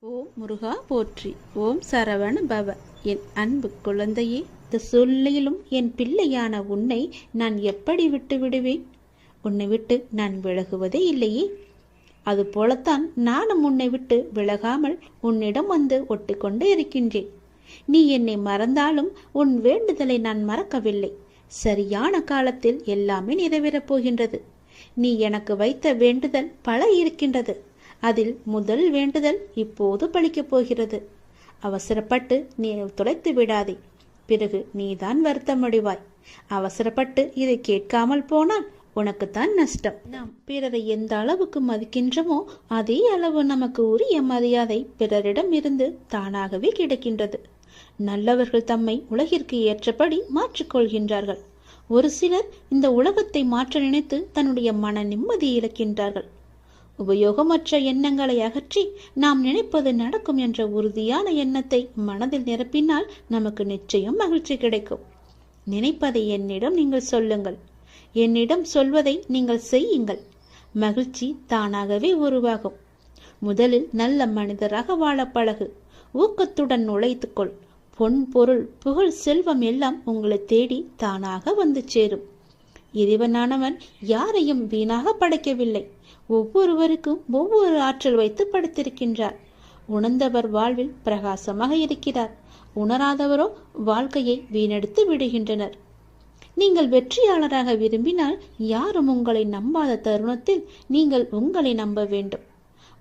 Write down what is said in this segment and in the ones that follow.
ஓம் முருகா போற்றி. ஓம் சரவண பவ. என் அன்பு குழந்தையே, இந்த சூழ்நிலையிலும் என் பிள்ளையான உன்னை நான் எப்படி விட்டு விடுவேன்? உன்னை விட்டு நான் விலகுவதே இல்லையே. அதுபோலத்தான் நானும் உன்னை விட்டு விலகாமல் உன்னிடம் வந்து ஒட்டிக்கொண்டு இருக்கின்றேன். நீ என்னை மறந்தாலும் உன் வேண்டுதலை நான் மறக்கவில்லை. சரியான காலத்தில் எல்லாமே நிறைவேறப் போகின்றது. நீ எனக்கு வைத்த வேண்டுதல் பல இருக்கின்றது. அதில் முதல் வேண்டுதல் இப்போது பலிக்கப் போகிறது. அவசரப்பட்டு நீ தொலைத்து விடாதே, பிறகு நீதான் வருத்தமடைவாய். அவசரப்பட்டு இதை கேட்காமல் போனால் உனக்குத்தான் நஷ்டம். நாம் பிறரை எந்த அளவுக்கு மதிக்கின்றோமோ அதே அளவு நமக்கு உரிய மரியாதை பிறரிடம் இருந்து தானாகவே கிடைக்கின்றது. நல்லவர்கள் தம்மை உலகிற்கு ஏற்றபடி மாற்றிக்கொள்கின்றார்கள். ஒரு சிலர் இந்த உலகத்தை மாற்ற நினைத்து தன்னுடைய மன நிம்மதியை இழக்கின்றார்கள். உபயோகமற்ற எண்ணங்களை அகற்றி நாம் நினைப்பது நடக்கும் என்ற உறுதியான எண்ணத்தை மனதில் நிரப்பினால் நமக்கு நிச்சயம் மகிழ்ச்சி கிடைக்கும். நினைப்பதை என்னிடம் நீங்கள் சொல்லுங்கள், என்னிடம் சொல்வதை நீங்கள் செய்யுங்கள். மகிழ்ச்சி தானாகவே உருவாகும். முதலில் நல்ல மனிதராக வாழ பழகு. ஊக்கத்துடன் உழைத்துக்கொள். பொன், பொருள், புகழ், செல்வம் எல்லாம் உங்களை தேடி தானாக வந்து சேரும். இறைவனானவன் யாரையும் வீணாக படைக்கவில்லை. ஒவ்வொருவருக்கும் ஒவ்வொரு ஆற்றல் வைத்து படைத்திருக்கின்றார். உணர்ந்தவர் வாழ்வில் பிரகாசமாக இருக்கிறார். உணராதவரோ வாழ்க்கையை வீணெடுத்து விடுகின்றனர். நீங்கள் வெற்றியாளராக விரும்பினால் யாரும் உங்களை நம்பாத தருணத்தில் நீங்கள் உங்களை நம்ப வேண்டும்.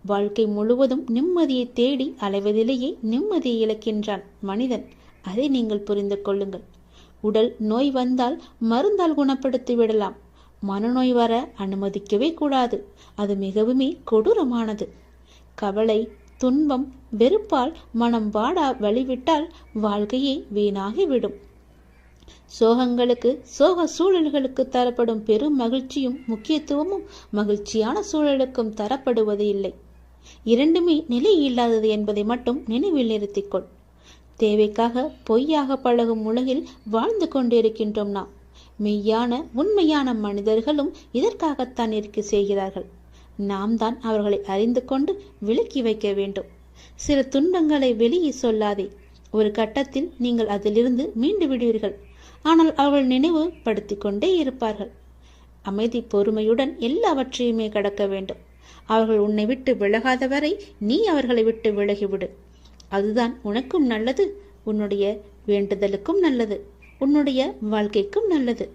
வாழ்க்கை முழுவதும் நிம்மதியை தேடி அலைவதிலேயே நிம்மதியை இழக்கின்றான் மனிதன். அதை நீங்கள் புரிந்து கொள்ளுங்கள். உடல் நோய் வந்தால் மருந்தால் குணப்படுத்தி விடலாம். மனநோய் வர அனுமதிக்கவே கூடாது. அது மிகவுமே கொடூரமானது. கவலை, துன்பம், வெறுப்பால் மனம் வாடா வழிவிட்டால் வாழ்க்கையே வீணாகிவிடும். சோகங்களுக்கு, சோக சூழல்களுக்கு தரப்படும் பெரும் மகிழ்ச்சியும் முக்கியத்துவமும் மகிழ்ச்சியான சூழலுக்கும் தரப்படுவது இல்லை. இரண்டுமே நிலை இல்லாதது என்பதை மட்டும் நினைவில் நிறுத்திக்கொள். தேவைக்காக பொய்யாக பழகும் உலகில் வாழ்ந்து கொண்டிருக்கின்றோம் நாம். மெய்யான உண்மையான மனிதர்களும் இதற்காகத்தான் இருக்க செய்கிறார்கள். நாம் தான் அவர்களை அறிந்து கொண்டு விலக்கி வைக்க வேண்டும். சில துன்பங்களை வெளியே சொல்லாதே. ஒரு கட்டத்தில் நீங்கள் அதிலிருந்து மீண்டு விடுவீர்கள். ஆனால் அவர்கள் நினைவு படுத்தி கொண்டே இருப்பார்கள். அமைதி, பொறுமையுடன் எல்லாவற்றையுமே கடக்க வேண்டும். அவர்கள் உன்னை விட்டு விலகாத வரை நீ அவர்களை விட்டு விலகிவிடு. அதுதான் உனக்கும் நல்லது, உன்னுடைய வேண்டுதலுக்கும் நல்லது, உன்னுடைய வாழ்க்கைக்கும் நல்லது.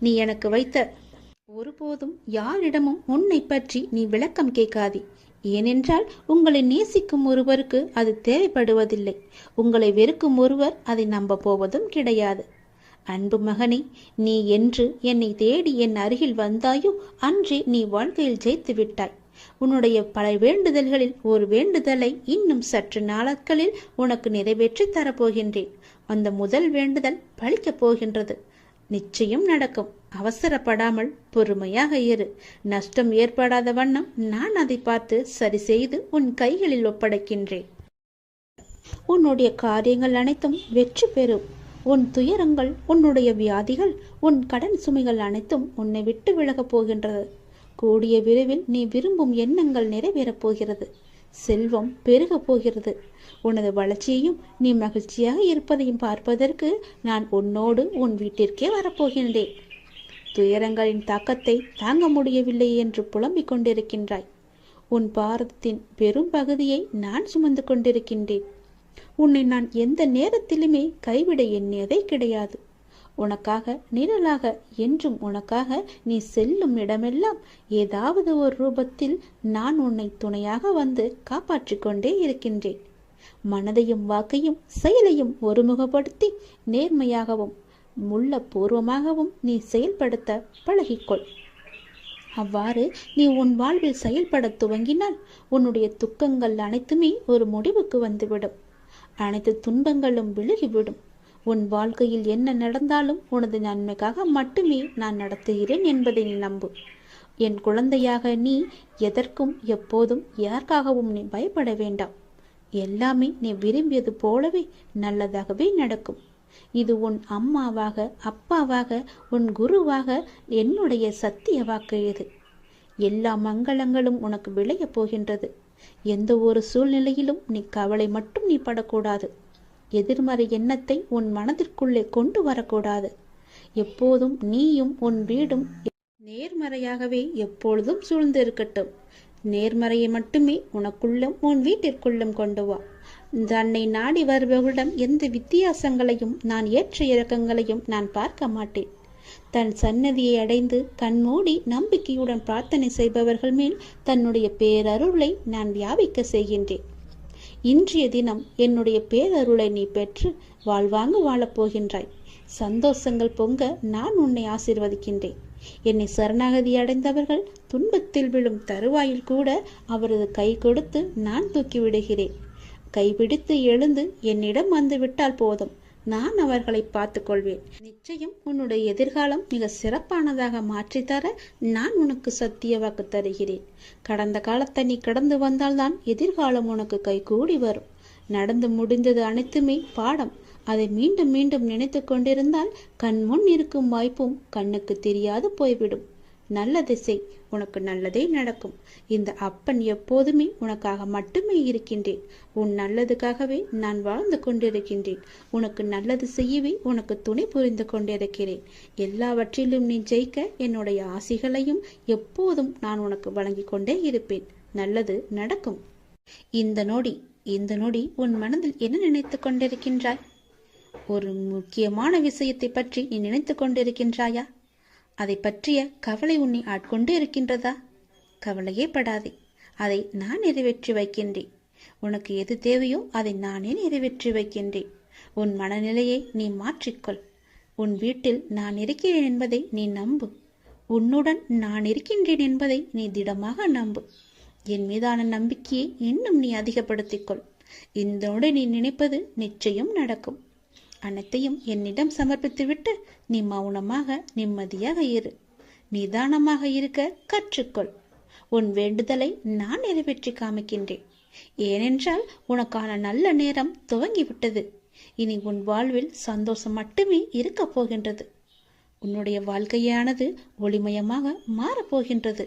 நீ எனக்கு வைத்த ஒருபோதும் யாரிடமும் உன்னை பற்றி நீ விளக்கம் கேட்காதே. ஏனென்றால் உங்களை நேசிக்கும் ஒருவருக்கு அது தேவைப்படுவதில்லை. உங்களை வெறுக்கும் ஒருவர் அதை நம்ப போவதும் கிடையாது. அன்பு மகனே, நீ என்று என்னை தேடி என் அருகில் வந்தாயோ அன்றே நீ வாழ்க்கையில் ஜெயித்து விட்டாய். உன்னுடைய பல வேண்டுதல்களில் ஒரு வேண்டுதலை இன்னும் சற்று நாட்களில் உனக்கு நிறைவேற்றி தரப்போகின்றேன். அந்த முதல் வேண்டுதல் பலிக்கப் போகின்றது. நிச்சயம் நடக்கும். அவசரப்படாமல் பொறுமையாக இரு. நஷ்டம் ஏற்படாத வண்ணம் நான் அதை பார்த்து சரி செய்து உன் கைகளில் ஒப்படைக்கின்றேன். உன்னுடைய காரியங்கள் அனைத்தும் வெற்றி பெறும். உன் துயரங்கள், உன்னுடைய வியாதிகள், உன் கடன் சுமைகள் அனைத்தும் உன்னை விட்டு விலகப் போகின்றது. கூடிய விரைவில் நீ விரும்பும் எண்ணங்கள் நிறைவேறப் போகிறது. செல்வம் பெருகப் போகிறது. உனது வளர்ச்சியையும் நீ மகிழ்ச்சியாக இருப்பதையும் பார்ப்பதற்கு நான் உன்னோடு உன் வீட்டிற்கே வரப்போகின்றேன். துயரங்களின் தாக்கத்தை தாங்க முடியவில்லை என்று புலம்பிக் கொண்டிருக்கின்றாய். உன் பாரதத்தின் பெரும் பகுதியை நான் சுமந்து கொண்டிருக்கின்றேன். உன்னை நான் எந்த நேரத்திலுமே கைவிட எண்ணியதே கிடையாது. உனக்காக, நிழலாக, என்றும் உனக்காக நீ செல்லும் இடமெல்லாம் ஏதாவது ஒரு ரூபத்தில் நான் உன்னை துணையாக வந்து காப்பாற்றிக் கொண்டே இருக்கின்றேன். மனதையும் வாக்கையும் செயலையும் ஒருமுகப்படுத்தி நேர்மையாகவும் முள்ள பூர்வமாகவும் நீ செயல்படுத்த பழகிக்கொள். அவ்வாறு நீ உன் வாழ்வில் செயல்பட துவங்கினால் உன்னுடைய துக்கங்கள் அனைத்துமே ஒரு முடிவுக்கு வந்துவிடும். அனைத்து துன்பங்களும் விலகிவிடும். உன் வாழ்க்கையில் என்ன நடந்தாலும் உனது நன்மைக்காக மட்டுமே நான் நடத்துகிறேன் என்பதை நீ நம்பு. என் குழந்தையாக நீ எதற்கும் எப்போதும் யாருக்காகவும் நீ பயப்பட வேண்டாம். எல்லாமே நீ விரும்பியது போலவே நல்லதாகவே நடக்கும். இது உன் அம்மாவாக, அப்பாவாக, உன் குருவாக என்னுடைய சத்திய வாக்கு. இது எல்லா மங்களங்களும் உனக்கு விளைய போகின்றது. எந்த ஒரு சூழ்நிலையிலும் நீ கவலை மட்டும் நீ படக்கூடாது. எதிர்மறை எண்ணத்தை உன் மனதிற்குள்ளே கொண்டு வரக்கூடாது. எப்போதும் நீயும் உன் வீடும் நேர்மறையாகவே எப்பொழுதும் சூழ்ந்து இருக்கட்டும். நேர்மறையை மட்டுமே உனக்குள்ளும் உன் வீட்டிற்குள்ளும் கொண்டு வா. தன்னை நாடி வருபவர்களிடம் எந்த வித்தியாசங்களையும் நான் ஏற்ற இறக்கங்களையும் நான் பார்க்க மாட்டேன். தன் சன்னதியை அடைந்து கண்மூடி நம்பிக்கையுடன் பிரார்த்தனை செய்பவர்கள் மேல் தன்னுடைய பேரருளை நான் வியாபிக்க செய்கின்றேன். இன்றைய தினம் என்னுடைய பேரருளை நீ பெற்று வாழ்வாங்கு வாழப்போகின்றாய். சந்தோஷங்கள் பொங்க நான் உன்னை ஆசீர்வதிக்கின்றேன். என்னை சரணாகதி அடைந்தவர்கள் துன்பத்தில் விழும் தருவாயில் கூட அவரது கை கொடுத்து நான் தூக்கி விடுகிறேன். கைபிடித்து எழுந்து என்னிடம் வந்து விட்டால் போதும், நான் அவர்களை பார்த்து கொள்வேன். நிச்சயம் உன்னுடைய எதிர்காலம் மிக சிறப்பானதாக மாற்றித்தர நான் உனக்கு சத்திய வாக்கு தருகிறேன். கடந்த காலத்தை நீ கடந்து வந்தால்தான் எதிர்காலம் உனக்கு கைகூடி வரும். நடந்து முடிந்தது அனைத்துமே பாடம். அதை மீண்டும் மீண்டும் நினைத்து கொண்டிருந்தால் கண் முன் இருக்கும் வாய்ப்பும் கண்ணுக்கு தெரியாது போய்விடும். நல்ல திசை, உனக்கு நல்லதே நடக்கும். இந்த அப்பன் எப்போதுமே உனக்காக மட்டுமே இருக்கின்றேன். உன் நல்லதுக்காகவே நான் வாழ்ந்து கொண்டிருக்கின்றேன். உனக்கு நல்லது செய்யவே உனக்கு துணை புரிந்து கொண்டிருக்கிறேன். எல்லாவற்றிலும் நீ ஜெயிக்க என்னுடைய ஆசிகளையும் எப்போதும் நான் உனக்கு வழங்கி கொண்டே இருப்பேன். நல்லது நடக்கும். இந்த நொடி உன் மனதில் என்ன நினைத்து கொண்டிருக்கின்றாய்? ஒரு முக்கியமான விஷயத்தை பற்றி நீ நினைத்து கொண்டிருக்கின்றாயா? அதை பற்றிய கவலை உன்னை ஆட்கொண்டு இருக்கின்றதா? கவலையே படாதே, அதை நான் நிறைவேற்றி வைக்கின்றேன். உனக்கு எது தேவையோ அதை நானே நிறைவேற்றி வைக்கின்றேன். உன் மனநிலையை நீ மாற்றிக்கொள். உன் வீட்டில் நான் இருக்கிறேன் என்பதை நீ நம்பு. உன்னுடன் நான் இருக்கின்றேன் என்பதை நீ திடமாக நம்பு. என் மீதான நம்பிக்கையை இன்னும் நீ அதிகப்படுத்திக்கொள். இந்த நீ நினைப்பது நிச்சயம் நடக்கும். அனைத்தையும் என்னிடம் சமர்ப்பித்துவிட்டு நீ மௌனமாக நிம்மதியாக இரு. நிதானமாக இருக்க கற்றுக்கொள். உன் வேண்டுதலை நான் நிறைவேற்றி காமிக்கின்றேன். ஏனென்றால் உனக்கான நல்ல நேரம் துவங்கிவிட்டது. இனி உன் வாழ்வில் சந்தோஷம் மட்டுமே இருக்க போகின்றது. உன்னுடைய வாழ்க்கையானது ஒளிமயமாக மாறப்போகின்றது.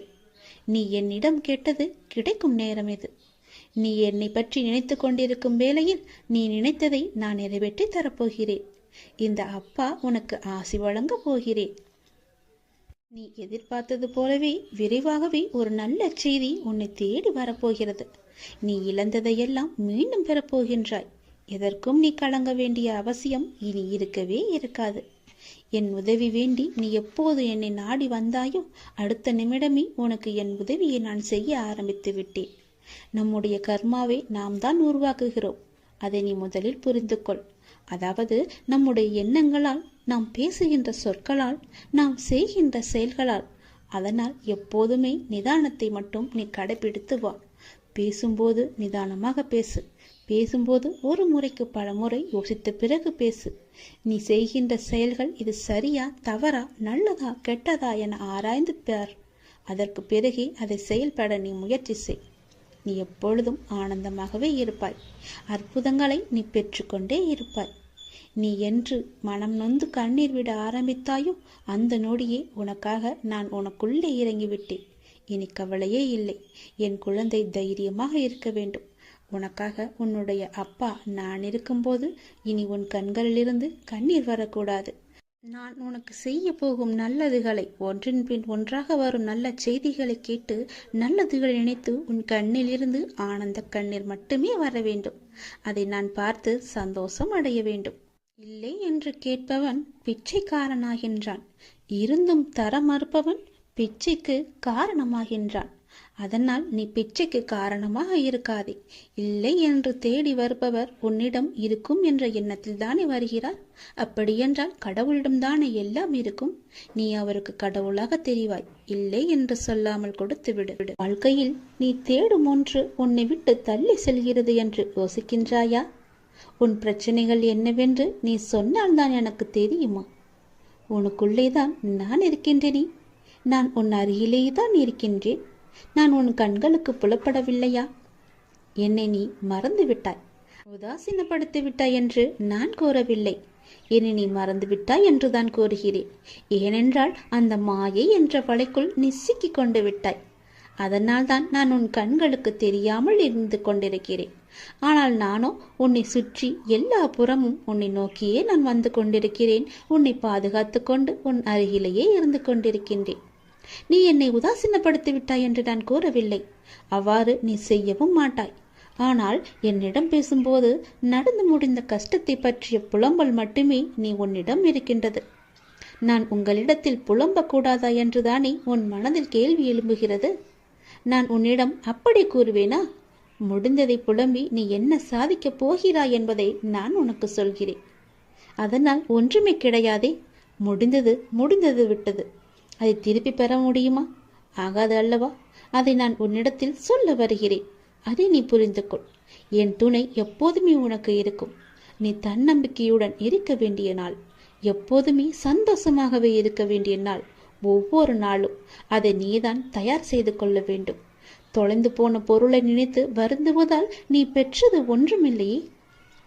நீ என்னிடம் கேட்டது கிடைக்கும் நேரம் இது. நீ என்னை பற்றி நினைத்து கொண்டிருக்கும் வேளையில் நீ நினைத்ததை நான் நிறைவேற்றி தரப்போகிறேன். இந்த அப்பா உனக்கு ஆசி வழங்க போகிறேன். நீ எதிர்பார்த்தது போலவே விரைவாகவே ஒரு நல்ல செய்தி உன்னை தேடி வரப்போகிறது. நீ இழந்ததையெல்லாம் மீண்டும் பெறப்போகின்றாய். எதற்கும் நீ கலங்க வேண்டிய அவசியம் இனி இருக்கவே இருக்காது. என் உதவி வேண்டி நீ எப்போது என்னை நாடி வந்தாயோ அடுத்த நிமிடமே உனக்கு என் உதவியை நான் செய்ய ஆரம்பித்து விட்டேன். நம்முடைய கர்மாவை நாம் தான் உருவாக்குகிறோம். அதை நீ முதலில் புரிந்து கொள். அதாவது நம்முடைய எண்ணங்களால், நாம் பேசுகின்ற சொற்களால், நாம் செய்கின்ற செயல்களால். அதனால் எப்போதுமே நிதானத்தை மட்டும் நீ கடைபிடித்து வா. பேசும்போது நிதானமாக பேசு. பேசும்போது ஒரு முறைக்கு பல முறை யோசித்த பிறகு பேசு. நீ செய்கின்ற செயல்கள் இது சரியா தவறா நல்லதா கெட்டதா என ஆராய்ந்து பார். அதற்கு பிறகே அதை செயல்பட நீ முயற்சி செய். நீ எப்பொழுதும் ஆனந்தமாகவே இருப்பாய். அற்புதங்களை நீ பெற்றுக்கொண்டே இருப்பாய். நீ என்று மனம் நொந்து கண்ணீர் விட ஆரம்பித்தாயோ அந்த நொடியே உனக்காக நான் உனக்குள்ளே இறங்கிவிட்டேன். இனி கவலையே இல்லை. என் குழந்தை தைரியமாக இருக்க வேண்டும். உனக்காக உன்னுடைய அப்பா நான் இருக்கும்போது இனி உன் கண்களிலிருந்து கண்ணீர் வரக்கூடாது. நான் உனக்கு செய்ய போகும் நல்லதுகளை, ஒன்றின் பின் ஒன்றாக வரும் நல்ல செய்திகளை கேட்டு நல்லதுகளை நினைத்து உன் கண்ணிலிருந்து ஆனந்த கண்ணீர் மட்டுமே வர வேண்டும். அதை நான் பார்த்து சந்தோஷம் அடைய வேண்டும். இல்லை என்று கேட்பவன் பிச்சைக்காரனாகின்றான். இருந்தும் தர மறுப்பவன் பிச்சைக்கு காரணமாகின்றான். அதனால் நீ பிச்சைக்கு காரணமாக இருக்காதே. இல்லை என்று தேடி வருபவர் உன்னிடம் இருக்கும் என்ற எண்ணத்தில் தானே வருகிறார். அப்படியென்றால் கடவுளிடம்தானே எல்லாம் இருக்கும். நீ அவருக்கு கடவுளாக தெரிவாய். இல்லை என்று சொல்லாமல் கொடுத்து விடு. வாழ்க்கையில் நீ தேடும் ஒன்று உன்னை விட்டு தள்ளி செல்கிறது என்று யோசிக்கின்றாயா? உன் பிரச்சனைகள் என்னவென்று நீ சொன்னால்தான் எனக்கு தெரியுமா? உனக்குள்ளேதான் நான் இருக்கின்றேனே. நான் உன் அருகிலேயே தான் இருக்கின்றேன். நான் உன் கண்களுக்கு புலப்படவில்லையா? என்னை நீ மறந்து விட்டாய், உதாசீனப்படுத்தி விட்டாய் என்று நான் கூறவில்லை. என்னை நீ மறந்து விட்டாய் என்றுதான் கூறுகிறேன். ஏனென்றால் அந்த மாயை என்ற வலைக்குள் நீ சிக்கிக் கொண்டு விட்டாய். அதனால்தான் நான் உன் கண்களுக்கு தெரியாமல் இருந்து கொண்டிருக்கிறேன். ஆனால் நானோ உன்னை சுற்றி எல்லா புறமும் உன்னை நோக்கியே நான் வந்து கொண்டிருக்கிறேன். உன்னை பாதுகாத்து கொண்டு உன் அருகிலேயே இருந்து கொண்டிருக்கின்றேன். நீ என்னை உதாசீனப்படுத்தி விட்டாய் என்று நான் கூறவில்லை. அவ்வாறு நீ செய்யவும் மாட்டாய். ஆனால் என்னிடம் பேசும்போது நடந்து முடிந்த கஷ்டத்தை பற்றிய புலம்பல் மட்டுமே நீ உன்னிடம் இருக்கின்றது. நான் உங்களிடத்தில் புலம்பக்கூடாதா என்றுதானே உன் மனதில் கேள்வி எழும்புகிறது. நான் உன்னிடம் அப்படி கூறுவேனா? முடிந்ததை புலம்பி நீ என்ன சாதிக்கப் போகிறாய் என்பதை நான் உனக்கு சொல்கிறேன். அதனால் ஒன்றுமே கிடையாதே. முடிந்தது முடிந்தது விட்டது. அதை திருப்பி பெற முடியுமா? ஆகாது அல்லவா? அதை நான் உன்னிடத்தில் சொல்ல வருகிறேன். அதை நீ புரிந்து கொள். என் துணை எப்போதுமே உனக்கு இருக்கும். நீ தன்னம்பிக்கையுடன் இருக்க வேண்டிய நாள், எப்போதுமே சந்தோஷமாகவே இருக்க வேண்டிய நாள். ஒவ்வொரு நாளும் அதை நீதான் தயார் செய்து கொள்ள வேண்டும். தொலைந்து போன பொருளை நினைத்து வருந்துவதால் நீ பெற்றது ஒன்றுமில்லையே.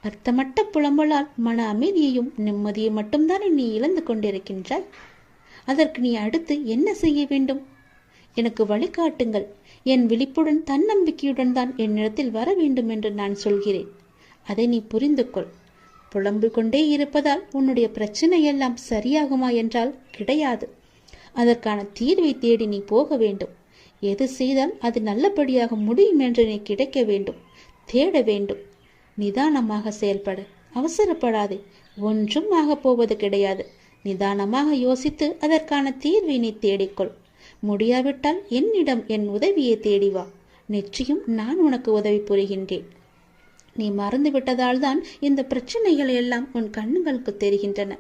அர்த்தமற்ற புலம்பலால் மன அமைதியையும் நிம்மதியை மட்டும்தானே நீ இழந்து கொண்டிருக்கின்றாய். அதற்கு நீ அடுத்து என்ன செய்ய வேண்டும்? எனக்கு வழிகாட்டுங்கள். என் விழிப்புடன் தன்னம்பிக்கையுடன் தான் என்னிடத்தில் வர வேண்டும் என்று நான் சொல்கிறேன். அதை நீ புரிந்து கொள். புலம்பிக் கொண்டே இருப்பதால் உன்னுடைய பிரச்சனை எல்லாம் சரியாகுமா என்றால் கிடையாது. அதற்கான தீர்வை தேடி நீ போக வேண்டும். எது செய்தால் அது நல்லபடியாக முடியும் என்று நீ கிடைக்க வேண்டும், தேட வேண்டும். நிதானமாக செயல்பட, அவசரப்படாதே. ஒன்றும் ஆகப் போவது கிடையாது. நிதானமாக யோசித்து அதற்கான தீர்வை நீ தேடிக்கொள். முடியாவிட்டால் என்னிடம் என் உதவியை தேடி வா. நிச்சயம் நான் உனக்கு உதவி புரிகின்றேன். நீ மறந்து விட்டதால் தான் இந்த பிரச்சனைகள் எல்லாம் உன் கண்ணுகளுக்கு தெரிகின்றன.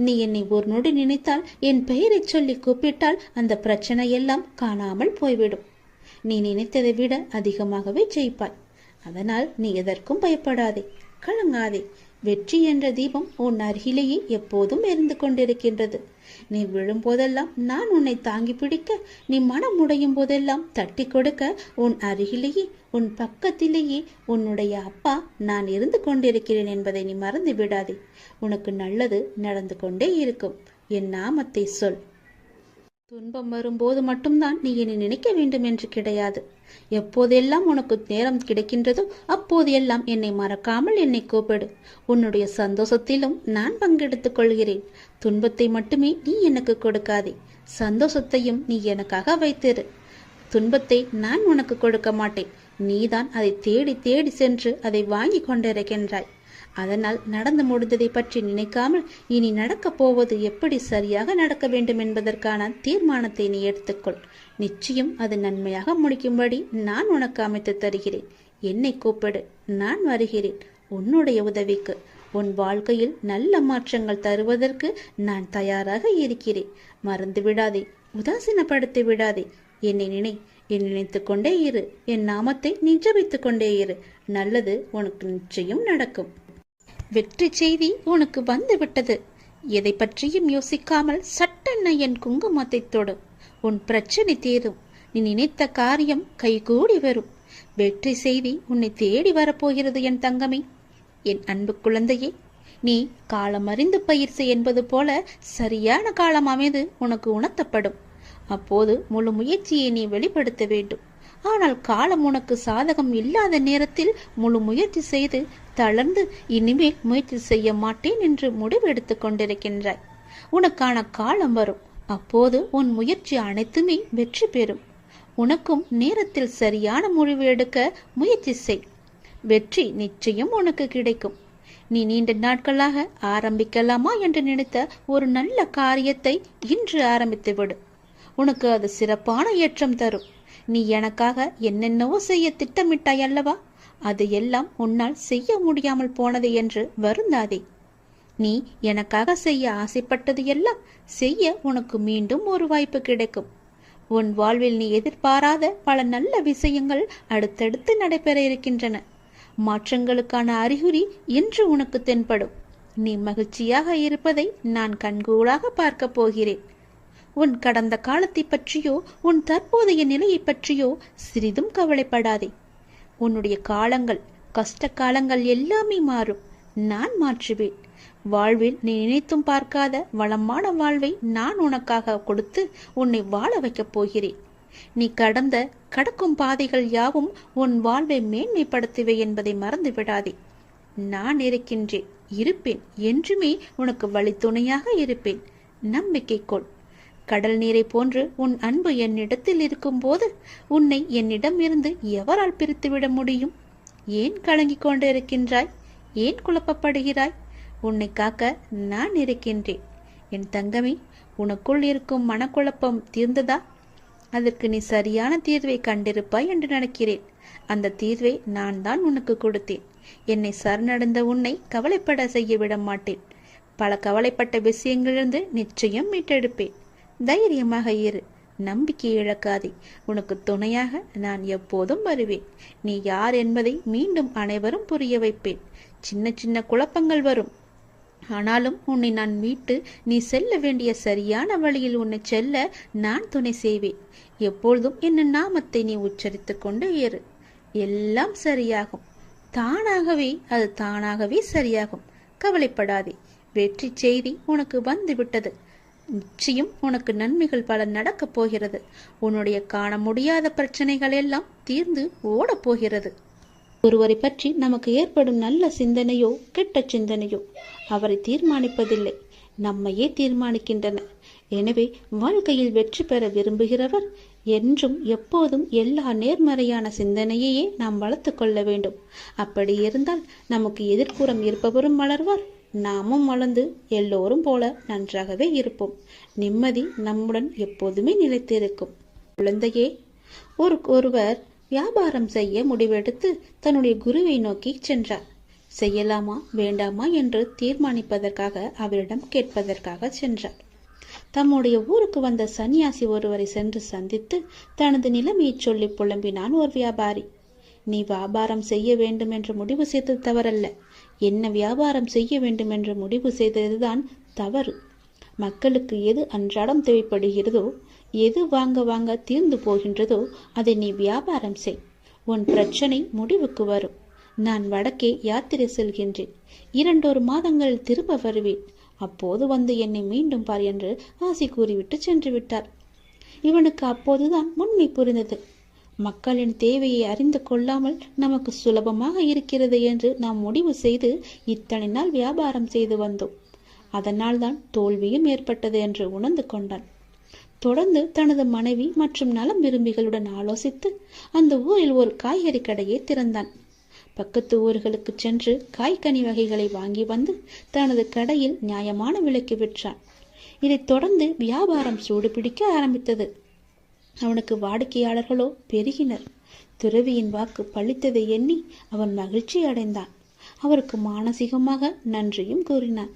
நீ என்னை ஒரு நொடி நினைத்தால், என் பெயரை சொல்லி கூப்பிட்டால் அந்த பிரச்சனை எல்லாம் காணாமல் போய்விடும். நீ நினைத்ததை விட அதிகமாகவே ஜெயிப்பாய். அதனால் நீ எதற்கும் பயப்படாதே, கலங்காதே. வெற்றி என்ற தீபம் உன் அருகிலேயே எப்போதும் எரிந்து கொண்டிருக்கின்றது. நீ விழும்போதெல்லாம் நான் உன்னை தாங்கி பிடிக்க, நீ மனம் உடையும் போதெல்லாம் தட்டி கொடுக்க, உன் அருகிலேயே, உன் பக்கத்திலேயே உன்னுடைய அப்பா நான் இருந்து கொண்டிருக்கிறேன் என்பதை நீ மறந்து விடாதே. உனக்கு நல்லது நடந்து கொண்டே இருக்கும். என் நாமத்தை சொல். துன்பம் வரும்போது மட்டும்தான் நீ என்னை நினைக்க வேண்டும் என்று கிடையாது. எப்போதெல்லாம் உனக்கு நேரம் கிடைக்கின்றதோ அப்போது எல்லாம் என்னை மறக்காமல் என்னை கூப்பிடு. உன்னுடைய சந்தோஷத்திலும் நான் பங்கெடுத்துக் கொள்கிறேன். துன்பத்தை மட்டுமே நீ எனக்கு கொடுக்காதே, சந்தோஷத்தையும் நீ எனக்காக வைத்திரு. துன்பத்தை நான் உனக்கு கொடுக்க மாட்டேன். நீதான் அதை தேடி தேடி சென்று அதை வாங்கி கொண்டிருக்கின்றாய். அதனால் நடந்து முடிந்ததை பற்றி நினைக்காமல் இனி நடக்கப் போவது எப்படி சரியாக நடக்க வேண்டும் என்பதற்கான தீர்மானத்தை நீ எடுத்துக்கொள். நிச்சயம் அது நன்மையாக முடிக்கும்படி நான் உனக்கு அமைத்து தருகிறேன். என்னை கூப்பிடு, நான் வருகிறேன் உன்னுடைய உதவிக்கு. உன் வாழ்க்கையில் நல்ல மாற்றங்கள் தருவதற்கு நான் தயாராக இருக்கிறேன். மறந்து விடாதே, உதாசீனப்படுத்தி விடாதே. என்னை நினை, என் நினைத்து கொண்டே இரு. என் நாமத்தை நீ ஜபித்துக் கொண்டே இரு. நல்லது உனக்கு நிச்சயம் நடக்கும். வெற்றி செய்தி உனக்கு வந்து விட்டது. எதை பற்றியும் யோசிக்காமல் சட்டென்ன என் குங்குமத்தை தொடு. உன் பிரச்சனை தீரும். நீ நினைத்த காரியம் கைகூடி வரும். வெற்றி செய்தி உன்னை தேடி வரப்போகிறது என் தங்கமே, என் அன்பு குழந்தையே. நீ காலம் அறிந்து பயிர் செய் என்பது போல சரியான காலம் அமைந்து உனக்கு உணர்த்தப்படும். அப்போது முழு முயற்சியை நீ வெளிப்படுத்த வேண்டும். ஆனால் காலம் உனக்கு சாதகம் இல்லாத நேரத்தில் முழு முயற்சி செய்து தளர்ந்து இனிமேல் முயற்சி செய்ய மாட்டேன் என்று முடிவெடுத்துக் கொண்டிருக்கின்றாய். உனக்கான காலம் வரும். அப்போது உன் முயற்சி அனைத்துமே வெற்றி பெறும். உனக்கும் நேரத்தில் சரியான முடிவு எடுக்க முயற்சி செய். வெற்றி நிச்சயம் உனக்கு கிடைக்கும். நீ நீண்ட நாட்களாக ஆரம்பிக்கலாமா என்று நினைத்த ஒரு நல்ல காரியத்தை இன்று ஆரம்பித்து விடு. உனக்கு அது சிறப்பான ஏற்றம் தரும். நீ எனக்காக என்னென்னவோ செய்ய திட்டமிட்டாய் அல்லவா? அது எல்லாம் உன்னால் செய்ய முடியாமல் போனது என்று வருந்தாதே. நீ எனக்காக செய்ய ஆசைப்பட்டது எல்லாம் செய்ய உனக்கு மீண்டும் ஒரு வாய்ப்பு கிடைக்கும். உன் வாழ்வில் நீ எதிர்பாராத பல நல்ல விஷயங்கள் அடுத்தடுத்து நடைபெற இருக்கின்றன. மாற்றங்களுக்கான அறிகுறி இன்று உனக்கு தென்படும். நீ மகிழ்ச்சியாக இருப்பதை நான் கண்கூடாக பார்க்க போகிறேன். உன் கடந்த காலத்தை பற்றியோ உன் தற்போதைய நிலையை பற்றியோ சிறிதும் கவலைப்படாதே. உன்னுடைய காலங்கள், கஷ்ட காலங்கள் எல்லாமே மாறும். நான் மாற்றுவேன். வாழ்வில் நீ நினைத்தும் பார்க்காத வளமான வாழ்வை நான் உனக்காக கொடுத்து உன்னை வாழ வைக்கப் போகிறேன். நீ கடக்கும் பாதைகள் யாவும் உன் வாழ்வை மேன்மைப்படுத்துவே என்பதை மறந்து விடாதே. நான் இருக்கின்றேன், இருப்பேன், என்றுமே உனக்கு வழித்துணையாக இருப்பேன். நம்பிக்கை கொள். கடல் நீரை போன்று உன் அன்பு என்னிடத்தில் இருக்கும்போது உன்னை என்னிடம் இருந்து எவரால் பிரித்துவிட முடியும்? ஏன் கலங்கிக் கொண்டு இருக்கின்றாய்? ஏன் குழப்பப்படுகிறாய்? உன்னை காக்க நான் இருக்கின்றேன். என் தங்கமே, உனக்குள் இருக்கும் மனக்குழப்பம் தீர்ந்ததா? அதற்கு நீ சரியான தீர்வை கண்டிருப்பாய் என்று நினைக்கிறேன். அந்த தீர்வை நான் தான் உனக்கு கொடுத்தேன். என்னை சரணடைந்த உன்னை கவலைப்பட செய்ய விட மாட்டேன். பல கவலைப்பட்ட விஷயங்களிலிருந்து நிச்சயம் மீட்டெடுப்பேன். தைரியமாக இரு, நம்பிக்கை இழக்காதே. உனக்கு துணையாக நான் எப்போதும் வருவேன். நீ யார் என்பதை மீண்டும் அனைவரும் புரிய வைப்பேன். சின்ன சின்ன குழப்பங்கள் வரும், ஆனாலும் உன்னை நான் மீட்டு நீ செல்ல வேண்டிய சரியான வழியில் உன்னை செல்ல நான் துணை செய்வேன். எப்பொழுதும் என் நாமத்தை நீ உச்சரித்து கொண்டு ஏறு. எல்லாம் சரியாகும். அது தானாகவே சரியாகும். கவலைப்படாதே. வெற்றி செய்தி உனக்கு வந்து விட்டது. நிச்சயம் உனக்கு நன்மைகள் பல நடக்கப் போகிறது. உன்னுடைய காண முடியாத பிரச்சனைகள் எல்லாம் தீர்ந்து ஓடப் போகிறது. ஒருவரை பற்றி நமக்கு ஏற்படும் நல்ல சிந்தனையோ கெட்ட சிந்தனையோ அவரை தீர்மானிப்பதில்லை, நம்மையே தீர்மானிக்கின்றன. எனவே வாழ்க்கையில் வெற்றி பெற விரும்புகிறவர் என்றும் எப்போதும் எல்லா நேர்மறையான சிந்தனையையே நாம் வளர்த்து கொள்ள வேண்டும். அப்படி இருந்தால் நமக்கு எதிர்ப்புறம் இருப்பவரும் வளர்வார், நாமும் வளர்ந்து எல்லோரும் போல நன்றாகவே இருப்போம். நிம்மதி நம்முடன் எப்போதுமே நிலைத்திருக்கும். குழந்தையே, ஒருவர் வியாபாரம் செய்ய முடிவெடுத்து தன்னுடைய குருவை நோக்கி சென்றார். செய்யலாமா வேண்டாமா என்று தீர்மானிப்பதற்காக அவரிடம் கேட்பதற்காக சென்றார். தம்முடைய ஊருக்கு வந்த சன்னியாசி ஒருவரை சென்று சந்தித்து தனது நிலைமையை சொல்லி புலம்பினான் ஒரு வியாபாரி. நீ வியாபாரம் செய்ய வேண்டும் என்று முடிவு செய்தது தவறல்ல, என்ன வியாபாரம் செய்ய வேண்டும் என்று முடிவு செய்ததுதான் தவறு. மக்களுக்கு எது அன்றாடம் தேவைப்படுகிறதோ, எது வாங்க தீர்ந்து போகின்றதோ அதை நீ வியாபாரம் செய். உன் பிரச்சனை முடிவுக்கு வரும். நான் வடக்கே யாத்திரை செல்கின்றேன். 2 மாதங்கள் திரும்ப வருவேன். அப்போது வந்து என்னை மீண்டும் பார் என்று ஆசி கூறிவிட்டு சென்று விட்டார். இவனுக்கு அப்போதுதான் உண்மை புரிந்தது. மக்களின் தேவையை அறிந்து கொள்ளாமல் நமக்கு சுலபமாக இருக்கிறது என்று நாம் முடிவு செய்து இத்தனை நாள் வியாபாரம் செய்து வந்தோம். அதனால் தான் தோல்வியும் ஏற்பட்டது என்று உணர்ந்து கொண்டான். தொடர்ந்து தனது மனைவி மற்றும் நலம் விரும்பிகளுடன் ஆலோசித்து அந்த ஊரில் ஒரு காய்கறி கடையை திறந்தான். பக்கத்து ஊர்களுக்கு சென்று காய்கனி வகைகளை வாங்கி வந்து தனது கடையில் நியாயமான விலைக்கு விற்றான். இதைத் தொடர்ந்து வியாபாரம் சூடுபிடிக்க ஆரம்பித்தது. அவனுக்கு வாடிக்கையாளர்களோ பெருகினர். துறவியின் வாக்கு பழித்ததை எண்ணி அவன் மகிழ்ச்சி அடைந்தான். அவருக்கு மானசீகமாக நன்றியும் கூறினான்.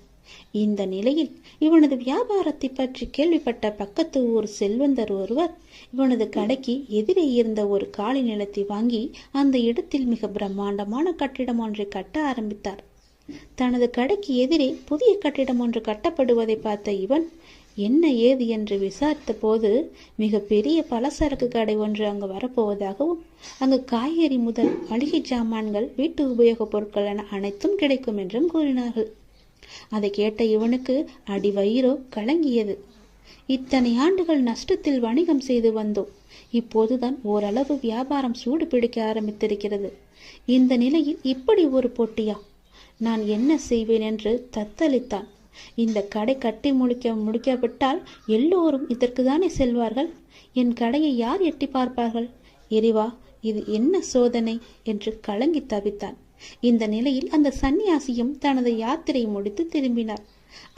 இந்த நிலையில் இவனது வியாபாரத்தை பற்றி கேள்விப்பட்ட பக்கத்து ஊர் செல்வந்தர் ஒருவர் இவனது கடைக்கு எதிரே இருந்த ஒரு காலி நிலத்தை வாங்கி அந்த இடத்தில் மிக பிரம்மாண்டமான கட்டிடம் ஒன்றை கட்ட ஆரம்பித்தார். தனது கடைக்கு எதிரே புதிய கட்டிடம் ஒன்று கட்டப்படுவதை பார்த்த இவன் என்ன ஏது என்று விசாரித்த போது மிக பெரிய பலசரக்கு கடை ஒன்று அங்கு வரப்போவதாகவும் அங்கு காய்கறி முதல் மளிகை சாமான்கள், வீட்டு உபயோகப் பொருட்கள் என அனைத்தும் கிடைக்கும் என்றும் கூறினார்கள். அதை கேட்ட இவனுக்கு அடிவயிறோ கலங்கியது. இத்தனை ஆண்டுகள் நஷ்டத்தில் வணிகம் செய்து வந்தோம். இப்போதுதான் ஓரளவு வியாபாரம் சூடு பிடிக்க ஆரம்பித்திருக்கிறது. இந்த நிலையில் இப்படி ஒரு போட்டியா? நான் என்ன செய்வேன் என்று தத்தளித்தான். இந்த கடை கட்டி முடிக்காவிட்டால் எல்லோரும் இதற்கு தானே செல்வார்கள். என் கடையை யார் எட்டி பார்ப்பார்கள்? இறைவா, இது என்ன சோதனை என்று கலங்கி தவித்தான். இந்த நிலையில் அந்த சன்னியாசியும் தனது யாத்திரை முடித்து திரும்பினார்.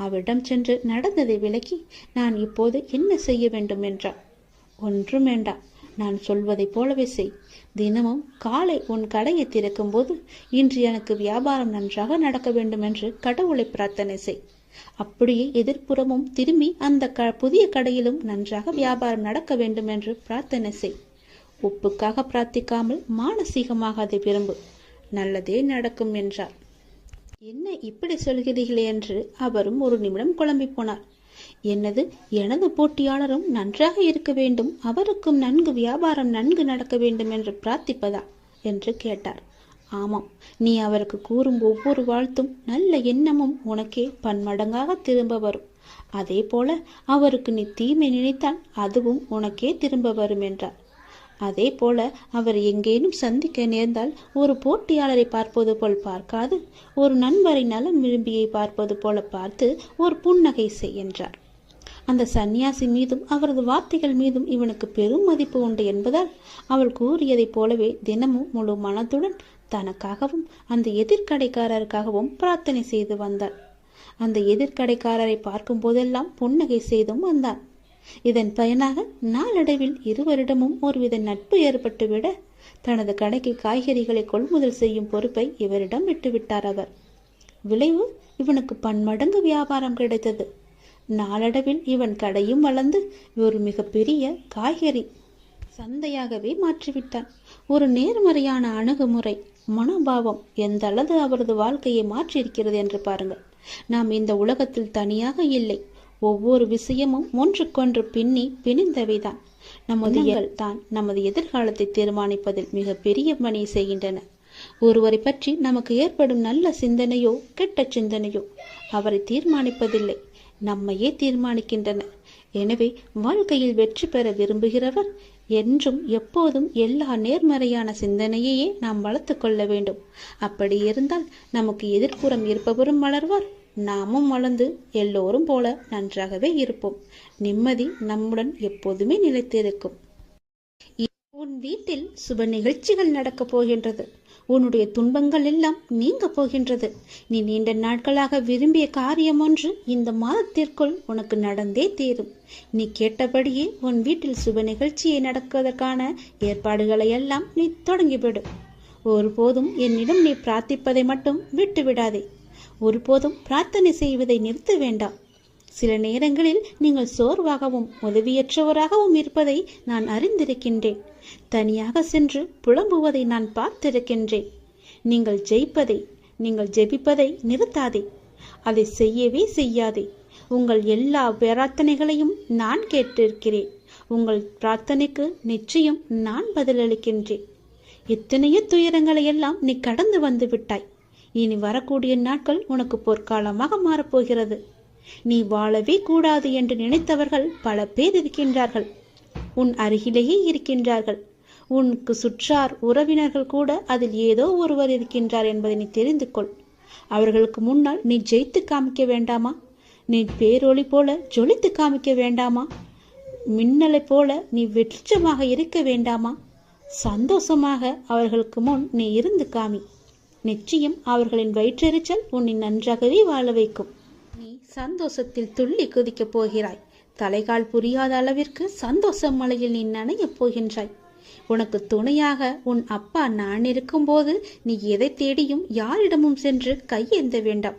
அவரிடம் சென்று நடந்ததை விளக்கி, நான் இப்போது என்ன செய்ய வேண்டும் என்றார். ஒன்றும் வேண்டாம், நான் சொல்வதை போலவே செய். தினமும் காலை உன் கடையை திறக்கும் போது இன்று எனக்கு வியாபாரம் நன்றாக நடக்க வேண்டும் என்று கடவுளை பிரார்த்தனை செய். அப்படியே எதிர்ப்புறமும் திரும்பி அந்த புதிய கடையிலும் நன்றாக வியாபாரம் நடக்க வேண்டும் என்று பிரார்த்தனை செய். ஒப்புக்காக பிரார்த்திக்காமல் மானசீகமாக அதை விரும்பு. நல்லதே நடக்கும் என்றார். என்ன இப்படி சொல்கிறீர்களே என்று அவரும் ஒரு நிமிடம் குழம்பி போனார். என்னது, எனது போட்டியாளரும் நன்றாக இருக்க வேண்டும், அவருக்கும் வியாபாரம் நன்கு நடக்க வேண்டும் என்று பிரார்த்திப்பதா என்று கேட்டார். ஆமாம், நீ அவருக்கு கூறும் ஒவ்வொரு வாழ்த்தும் நல்ல எண்ணமும் உனக்கே பன்மடங்காக திரும்ப வரும். அதே போல அவருக்கு நீ தீமை நினைத்தால் அதுவும் உனக்கே திரும்ப வரும் என்றார். அதே போல அவர் எங்கேனும் சந்திக்க நேர்ந்தால் ஒரு போட்டியாளரை பார்ப்பது போல் பார்க்காது, ஒரு நண்பரை நலம் விரும்பியை பார்ப்பது போல பார்த்து ஒரு புன்னகை செய் என்றார். அந்த சந்நியாசி மீதும் அவரது வார்த்தைகள் மீதும் இவனுக்கு பெரும் மதிப்பு உண்டு என்பதால் அவள் கூறியதைப் போலவே தினமும் முழு மனத்துடன் தனக்காகவும் அந்த எதிர்கடைக்காரருக்காகவும் பிரார்த்தனை செய்து வந்தாள். அந்த எதிர்கடைக்காரரை பார்க்கும் போதெல்லாம் புன்னகை செய்தும் வந்தான். இதன் பயனாக நாளடைவில் இருவரிடமும் ஒருவித நட்பு ஏற்பட்டுவிட தனது கடைக்கு காய்கறிகளை கொள்முதல் செய்யும் பொறுப்பை இவரிடம் விட்டுவிட்டார் அவர். விளைவு இவனுக்கு பன்மடங்கு வியாபாரம் கிடைத்தது. நாளடைவில் இவன் கடையும் வளர்ந்து ஒரு மிகப்பெரிய காய்கறி சந்தையாகவே மாற்றிவிட்டான். ஒரு நேர்மறையான அணுகுமுறை, மனோபாவம் எந்த அளவு அவரது வாழ்க்கையை மாற்றியிருக்கிறது என்று பாருங்கள். நாம் இந்த உலகத்தில் தனியாக இல்லை. ஒவ்வொரு விஷயமும் ஒன்றுக்கொன்று பிணிந்தவைதான். நமது தான் நமது எதிர்காலத்தை தீர்மானிப்பதில் மிக பெரிய பணி செய்கின்றன. ஒருவரை பற்றி நமக்கு ஏற்படும் நல்ல சிந்தனையோ கெட்ட சிந்தனையோ அவரை தீர்மானிப்பதில்லை, நம்மையே தீர்மானிக்கின்றன. எனவே வாழ்க்கையில் வெற்றி பெற விரும்புகிறவர் என்றும் எப்போதும் எல்லா நேர்மறையான சிந்தனையையே நாம் வளர்த்து கொள்ள வேண்டும். அப்படி இருந்தால் நமக்கு எதிர்ப்புறம் இருப்பவரும் வளர்வார், நாமும் வளர்ந்து எல்லோரும் போல நன்றாகவே இருப்போம். நிம்மதி நம்முடன் எப்போதுமே நிலைத்திருக்கும். உன் வீட்டில் சுப நிகழ்ச்சிகள் நடக்கப் போகின்றது. உன்னுடைய துன்பங்கள் எல்லாம் நீங்க போகின்றது. நீ நீண்ட நாட்களாக விரும்பிய காரியம் ஒன்று இந்த மாதத்திற்குள் உனக்கு நடந்தே தீரும். நீ கேட்டபடியே உன் வீட்டில் சுப நிகழ்ச்சியை நடக்குவதற்கான ஏற்பாடுகளை எல்லாம் நீ தொடங்கிவிடு. ஒருபோதும் என்னிடம் நீ பிரார்த்திப்பதை மட்டும் விட்டு விடாதே. ஒருபோதும் பிரார்த்தனை செய்வதை நிறுத்த வேண்டாம். சில நேரங்களில் நீங்கள் சோர்வாகவும் உதவியற்றவராகவும் இருப்பதை நான் அறிந்திருக்கின்றேன். தனியாக சென்று புலம்புவதை நான் பார்த்திருக்கின்றேன். நீங்கள் ஜெபிப்பதை நிறுத்தாதே. அதை செய்யவே செய்யாதே. உங்கள் எல்லா பிரார்த்தனைகளையும் நான் கேட்டிருக்கிறேன். உங்கள் பிரார்த்தனைக்கு நிச்சயம் நான் பதிலளிக்கின்றேன். எத்தனையோ துயரங்களை எல்லாம் நீ கடந்து வந்து விட்டாய். இனி வரக்கூடிய நாட்கள் உனக்கு பொற்காலமாக மாறப்போகிறது. நீ வாழவே கூடாது என்று நினைத்தவர்கள் பல பேர் இருக்கின்றார்கள். உன் அருகிலேயே இருக்கின்றார்கள். உனக்கு சுற்றார் உறவினர்கள் கூட அதில் ஏதோ ஒருவர் இருக்கின்றார் என்பதை நீ தெரிந்து கொள். அவர்களுக்கு முன்னால் நீ ஜெயித்து காமிக்க வேண்டாமா? நீ பேரொளி போல ஜொலித்து காமிக்க வேண்டாமா? மின்னலை போல நீ வெளிச்சமாக இருக்க வேண்டாமா? சந்தோஷமாக அவர்களுக்கு முன் நீ இருந்து காமி. நிச்சயம் அவர்களின் வயிற்றெரிச்சல் உன்னை நன்றாகவே வாழ வைக்கும். நீ சந்தோஷத்தில் துள்ளி குதிக்கப் போகிறாய். தலைகால் புரியாத அளவிற்கு சந்தோஷ மலையில் நீ நனையப் போகின்றாய். உனக்கு துணையாக உன் அப்பா நான் இருக்கும்போது நீ எதை தேடியும் யாரிடமும் சென்று கையேந்த வேண்டாம்.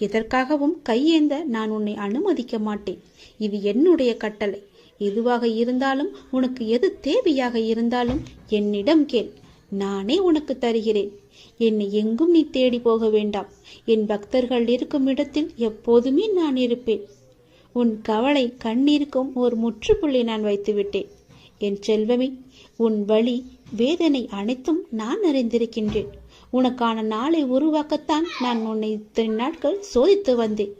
எதற்காகவும் கையேந்த நான் உன்னை அனுமதிக்க மாட்டேன். இது என்னுடைய கட்டளை. எதுவாக இருந்தாலும் உனக்கு எது தேவையாக இருந்தாலும் என்னிடம் கேள். நானே உனக்கு தருகிறேன். என்னை எங்கும் நீ தேடி போக வேண்டாம். என் பக்தர்கள் இருக்கும் இடத்தில் எப்போதுமே நான் இருப்பேன். உன் கவலை கண்ணீருக்கும் ஒரு முற்றுப்புள்ளி நான் வைத்துவிட்டேன். என் செல்வமே, உன் வலி வேதனை அனைத்தும் நான் அறிந்திருக்கின்றேன். உனக்கான நாளை உருவாக்கத்தான் நான் உன்னை இத்தனை நாட்கள் சோதித்து வந்தேன்.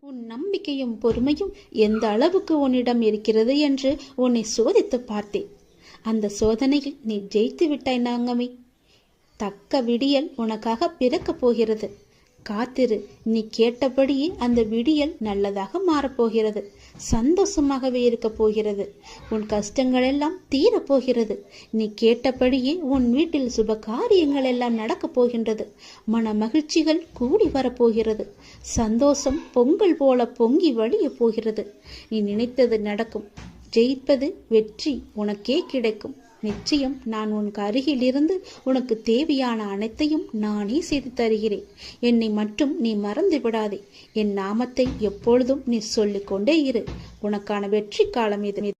உன் நம்பிக்கையும் பொறுமையும் எந்த அளவுக்கு உன்னிடம் இருக்கிறது என்று உன்னை சோதித்து பார்த்தேன். அந்த சோதனையில் நீ ஜெயித்து விட்டாய் நாங்கமே. தக்க விடியல் உனக்காக பிறக்கப் போகிறது. காத்திரு. நீ கேட்டபடியே அந்த விடியல் நல்லதாக மாறப்போகிறது. சந்தோஷமாகவே இருக்க போகிறது. உன் கஷ்டங்கள் எல்லாம் தீரப்போகிறது. நீ கேட்டபடியே உன் வீட்டில் சுப காரியங்கள் எல்லாம் நடக்கப் போகின்றது. மன மகிழ்ச்சிகள் கூடி வரப்போகிறது. சந்தோஷம் பொங்கல் போல பொங்கி வழிய போகிறது. நீ நினைத்தது நடக்கும். ஜெயிப்பது வெற்றி உனக்கே கிடைக்கும். நிச்சயம் நான் உனக்கு அருகில் இருந்து உனக்கு தேவையான அனைத்தையும் நானே செய்து தருகிறேன். என்னை மட்டும் நீ மறந்து விடாதே. என் நாமத்தை எப்பொழுதும் நீ சொல்லிக்கொண்டே இரு. உனக்கான வெற்றி காலம் இது.